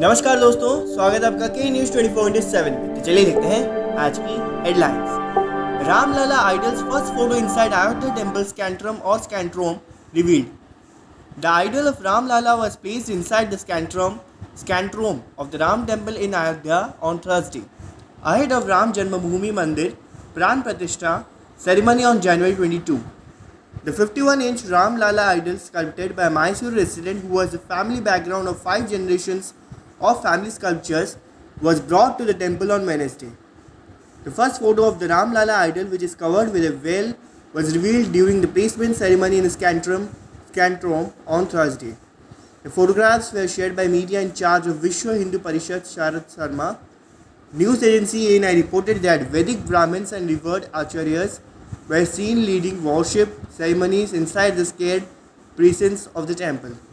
नमस्कार दोस्तों, स्वागत है आपका के न्यूज़ 24/7 में। तो चलिए देखते हैं आज की headlines. Ram Lalla idols first photo inside Ayodhya temple स्कैंट्रोम revealed. The idol of Ram Lalla was placed inside the scantron of the Ram temple in Ayodhya on Thursday, ahead of Ram Janmabhoomi Mandir Pran Pratishtha ceremony on January 22. The 51-inch Ram Lalla idol, sculpted by a Mysore resident who has a family background of 5 generations of family sculptures, was brought to the temple on Wednesday. The first photo of the Ram Lalla idol, which is covered with a veil, was revealed during the placement ceremony in the Scantron on Thursday. The photographs were shared by media in charge of Vishwa Hindu Parishad Sharad Sharma. News agency ANI reported that Vedic Brahmins and revered acharyas were seen leading worship ceremonies inside the sacred precincts of the temple.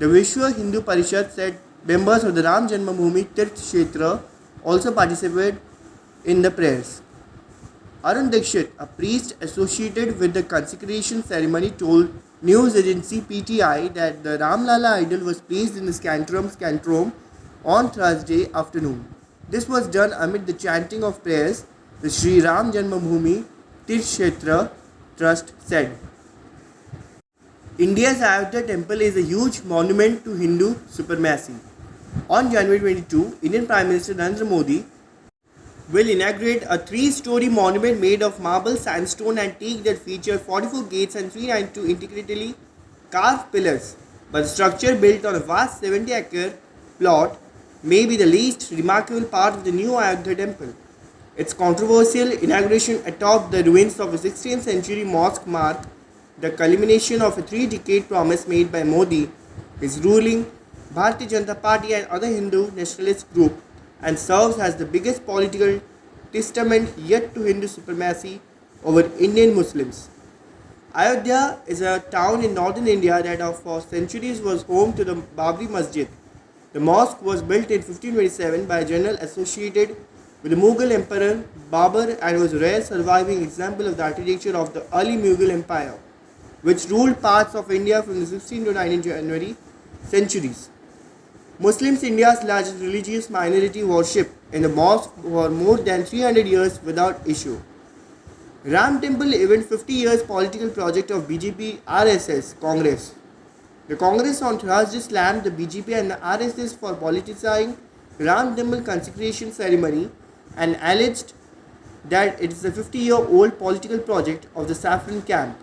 The Vishwa Hindu Parishad said members of the Ram Janmabhoomi Tirth Kshetra also participated in the prayers. Arun Dikshit, a priest associated with the consecration ceremony, told news agency PTI that the Ram Lalla idol was placed in the Scantron on Thursday afternoon. This was done amid the chanting of prayers, the Sri Ram Janmabhoomi Tirth Kshetra Trust said. India's Ayodhya temple is a huge monument to Hindu supremacy. On January 22, Indian Prime Minister Narendra Modi will inaugurate a 3-story monument made of marble, sandstone and teak that features 44 gates and 392 intricately carved pillars. But the structure, built on a vast 70-acre plot, may be the least remarkable part of the new Ayodhya temple. Its controversial inauguration atop the ruins of a 16th century mosque marked the culmination of a 3-decade promise made by Modi, his ruling Bharatiya Janata Party and other Hindu nationalist group, and serves as the biggest political testament yet to Hindu supremacy over Indian Muslims. Ayodhya is a town in northern India that for centuries was home to the Babri Masjid. The mosque was built in 1527 by a general associated with the Mughal Emperor Babur and was a rare surviving example of the architecture of the early Mughal Empire, which ruled parts of India from the 16th to 19th January centuries. Muslims, India's largest religious minority, worship in the mosque for more than 300 years without issue. Ram Temple event 50 years political project of BJP-RSScongress. The Congress on Thursday slammed the BJP and the RSS for politicizing Ram Temple consecration ceremony and alleged that it is a 50-year-old political project of the Saffron camp.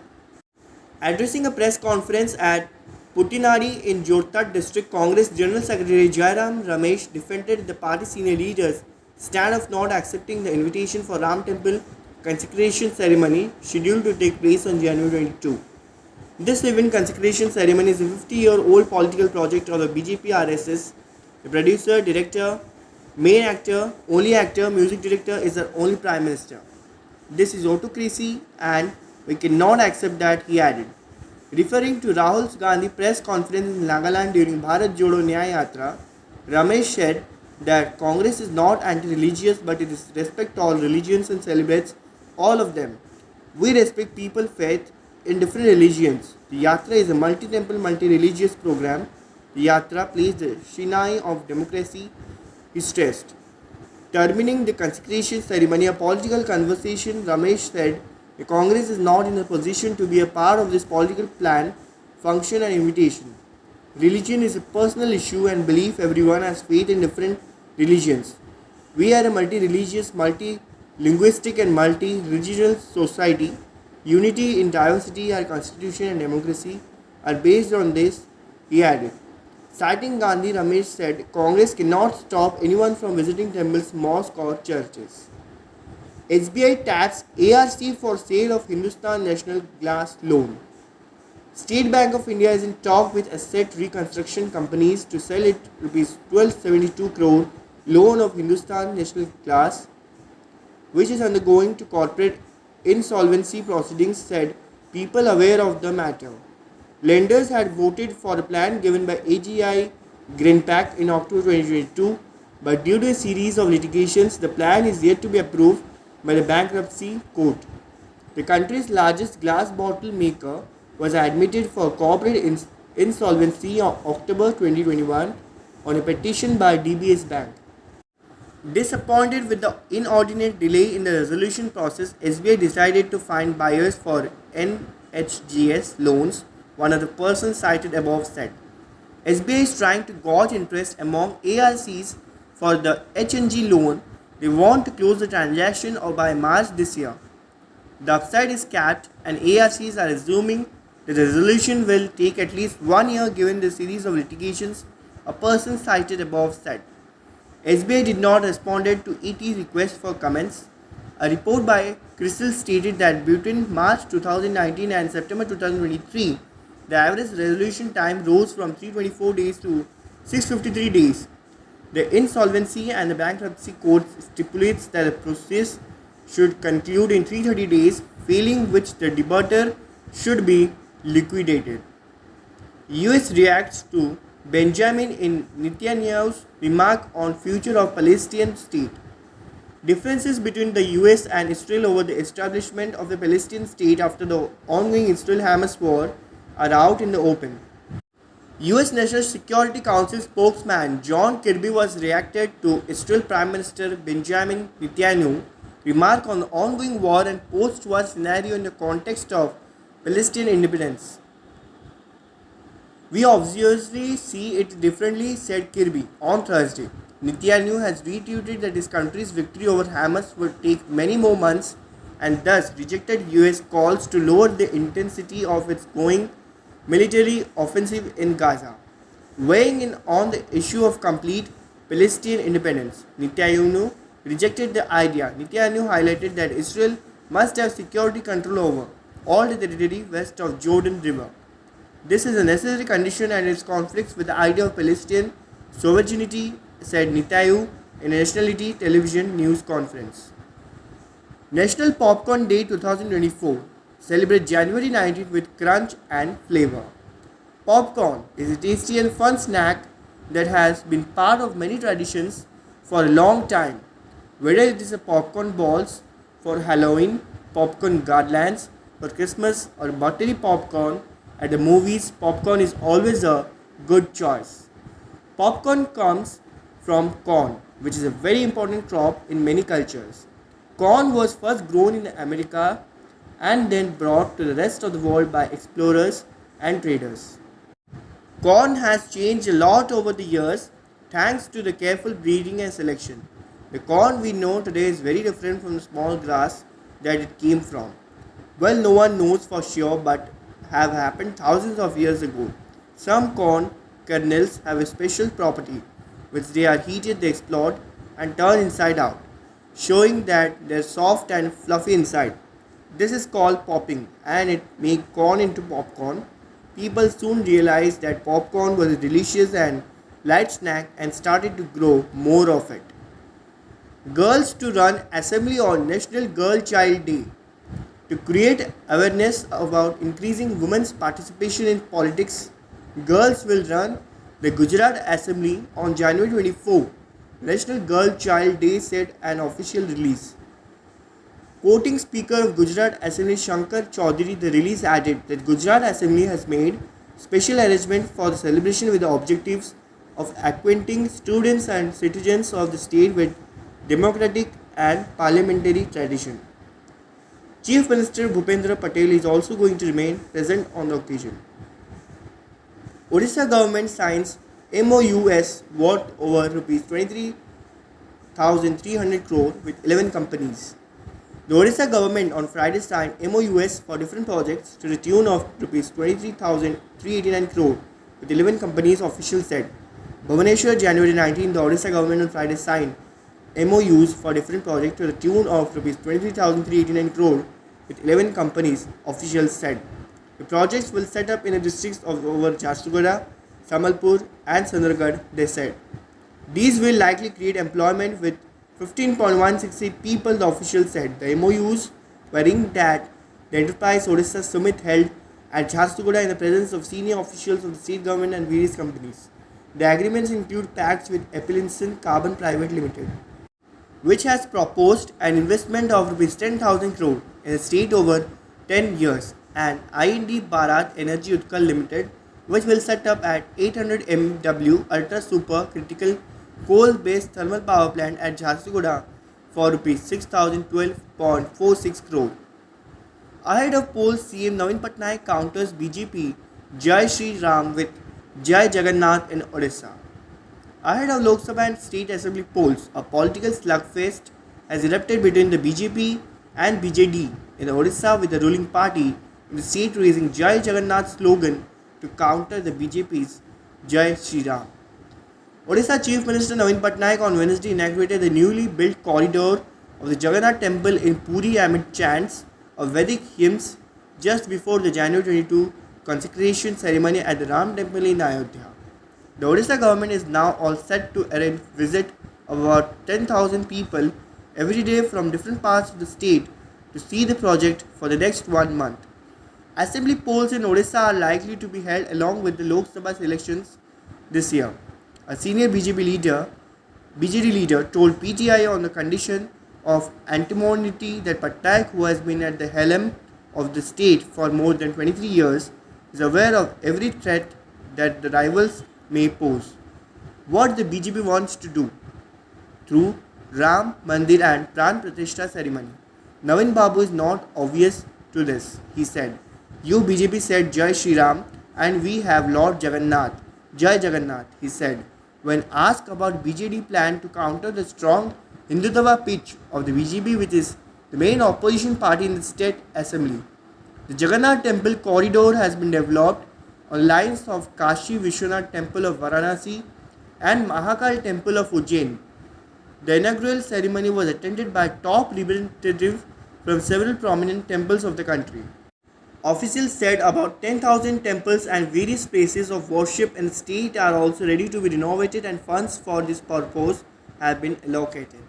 Addressing a press conference at Putinari in Jorhat district, Congress General Secretary Jairam Ramesh defended the party senior leaders' stand of not accepting the invitation for Ram Temple consecration ceremony scheduled to take place on January 22. This event, consecration ceremony, is a 50-year-old political project of the BJP-RSS. The producer, director, main actor, only actor, music director is the only Prime Minister. This is autocracy and we cannot accept that, he added. Referring to Rahul Gandhi press conference in Nagaland during Bharat Jodo Nyaya Yatra, Ramesh said that Congress is not anti-religious but it respects all religions and celebrates all of them. We respect people's faith in different religions. The Yatra is a multi-temple, multi-religious program. The Yatra plays the Shinai of democracy, he stressed. Terminating the consecration ceremony, a political conversation, Ramesh said, the Congress is not in a position to be a part of this political plan, function and invitation. Religion is a personal issue and belief. Everyone has faith in different religions. We are a multi-religious, multi-linguistic and multi-regional society. Unity in diversity, our constitution and democracy are based on this, he added. Citing Gandhi, Ramesh said, Congress cannot stop anyone from visiting temples, mosques or churches. SBI taps ARC for sale of Hindustan National Glass loan. State Bank of India is in talk with asset reconstruction companies to sell it Rs 1272 crore loan of Hindustan National Glass, which is undergoing to corporate insolvency proceedings, said people aware of the matter. Lenders had voted for a plan given by AGI Greenpack in October 2022, but due to a series of litigations, the plan is yet to be approved by the bankruptcy court. The country's largest glass bottle maker was admitted for corporate insolvency in October 2021 on a petition by DBS Bank. Disappointed with the inordinate delay in the resolution process, SBI decided to find buyers for NHGS loans, one of the persons cited above said. SBI is trying to gauge interest among ARCs for the HNG loan. They want to close the transaction by March this year. The upside is capped and ARCs are assuming that the resolution will take at least 1 year given the series of litigations a person cited above said. SBI did not respond to ET's request for comments. A report by Crystal stated that between March 2019 and September 2023, the average resolution time rose from 324 days to 653 days. The Insolvency and the Bankruptcy Code stipulates that the process should conclude in 330 days, failing which the debtor should be liquidated. US reacts to Benjamin Netanyahu's remark on future of Palestinian state. Differences between the US and Israel over the establishment of the Palestinian state after the ongoing Israel-Hamas war are out in the open. US National Security Council spokesman John Kirby was reacted to Israel Prime Minister Benjamin Netanyahu's remark on the ongoing war and post-war scenario in the context of Palestinian independence. We obviously see it differently, said Kirby on Thursday. Netanyahu has reiterated that his country's victory over Hamas would take many more months and thus rejected US calls to lower the intensity of its going military offensive in Gaza. Weighing in on the issue of complete Palestinian independence, Netanyahu rejected the idea. Netanyahu highlighted that Israel must have security control over all the territory west of Jordan River. This is a necessary condition and it conflicts with the idea of Palestinian sovereignty, said Netanyahu in a nationality television news conference. National Popcorn Day 2024 celebrates January 19th with crunch and flavor. Popcorn is a tasty and fun snack that has been part of many traditions for a long time. Whether it is a popcorn balls for Halloween, popcorn garlands for Christmas, or buttery popcorn at the movies, popcorn is always a good choice. Popcorn comes from corn, which is a very important crop in many cultures. Corn was first grown in America and then brought to the rest of the world by explorers and traders. Corn has changed a lot over the years thanks to the careful breeding and selection. The corn we know today is very different from the small grass that it came from. Well, no one knows for sure, but have happened thousands of years ago. Some corn kernels have a special property, which they are heated, they explode and turn inside out, showing that they are soft and fluffy inside. This is called popping and it makes corn into popcorn. People soon realized that popcorn was a delicious and light snack and started to grow more of it. Girls to run assembly on National Girl Child Day. To create awareness about increasing women's participation in politics, girls will run the Gujarat Assembly on January 24. National Girl Child Day said an official release. Quoting Speaker of Gujarat Assembly Shankar Chaudhary, the release added that Gujarat Assembly has made special arrangements for the celebration with the objectives of acquainting students and citizens of the state with democratic and parliamentary tradition. Chief Minister Bhupendra Patel is also going to remain present on the occasion. Odisha government signs MOUs worth over Rs 23,300 crore with 11 companies. The Odisha government on Friday signed MOUs for different projects to the tune of Rs 23,389 crore with 11 companies, officials said. Bhubaneswar, January 19, the Odisha government on Friday signed MOUs for different projects to the tune of Rs 23,389 crore with 11 companies, officials said. The projects will set up in the districts of over Jharsuguda, Samalpur and Sundargarh, they said. These will likely create employment with 15.168 people, the officials said. The MOUs were inked at the Enterprise Odisha Summit held at Jharsuguda in the presence of senior officials of the state government and various companies. The agreements include pacts with Appalachian Carbon Private Limited, which has proposed an investment of Rs 10,000 crore in the state over 10 years, and IND Bharat Energy Utkal Limited, which will set up at 800 MW ultra super critical coal-based thermal power plant at Jharsuguda for Rs 6,012.46 crore. Ahead of polls, CM Navin Patnaik counters BJP Jai Shri Ram with Jai Jagannath in Odisha. Ahead of Lok Sabha and State Assembly polls, a political slugfest has erupted between the BJP and BJD in Odisha, with the ruling party in the state raising Jai Jagannath slogan to counter the BJP's Jai Shri Ram. Odisha Chief Minister Navin Patnaik on Wednesday inaugurated the newly built corridor of the Jagannath temple in Puri amid chants of Vedic hymns just before the January 22 consecration ceremony at the Ram temple in Ayodhya. The Odisha government is now all set to arrange visit of about 10,000 people every day from different parts of the state to see the project for the next 1 month. Assembly polls in Odisha are likely to be held along with the Lok Sabha elections this year. A senior BJD leader told PTI on the condition of anonymity that Patnaik, who has been at the helm of the state for more than 23 years, is aware of every threat that the rivals may pose. What the BJP wants to do through Ram Mandir and Pran Pratishtha ceremony. Navin Babu is not obvious to this, he said. You BJP said Jai Shri Ram and we have Lord Jagannath. Jai Jagannath, he said, when asked about BJD plan to counter the strong Hindutva pitch of the BJP, which is the main opposition party in the state assembly. The Jagannath temple corridor has been developed on lines of Kashi Vishwanath temple of Varanasi and Mahakal temple of Ujjain. The inaugural ceremony was attended by top representatives from several prominent temples of the country. Officials said about 10,000 temples and various places of worship in the state are also ready to be renovated and funds for this purpose have been allocated.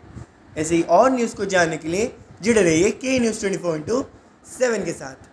ऐसे ही और news को जानने के लिए जुड़े रहिए के news 24/7 के साथ.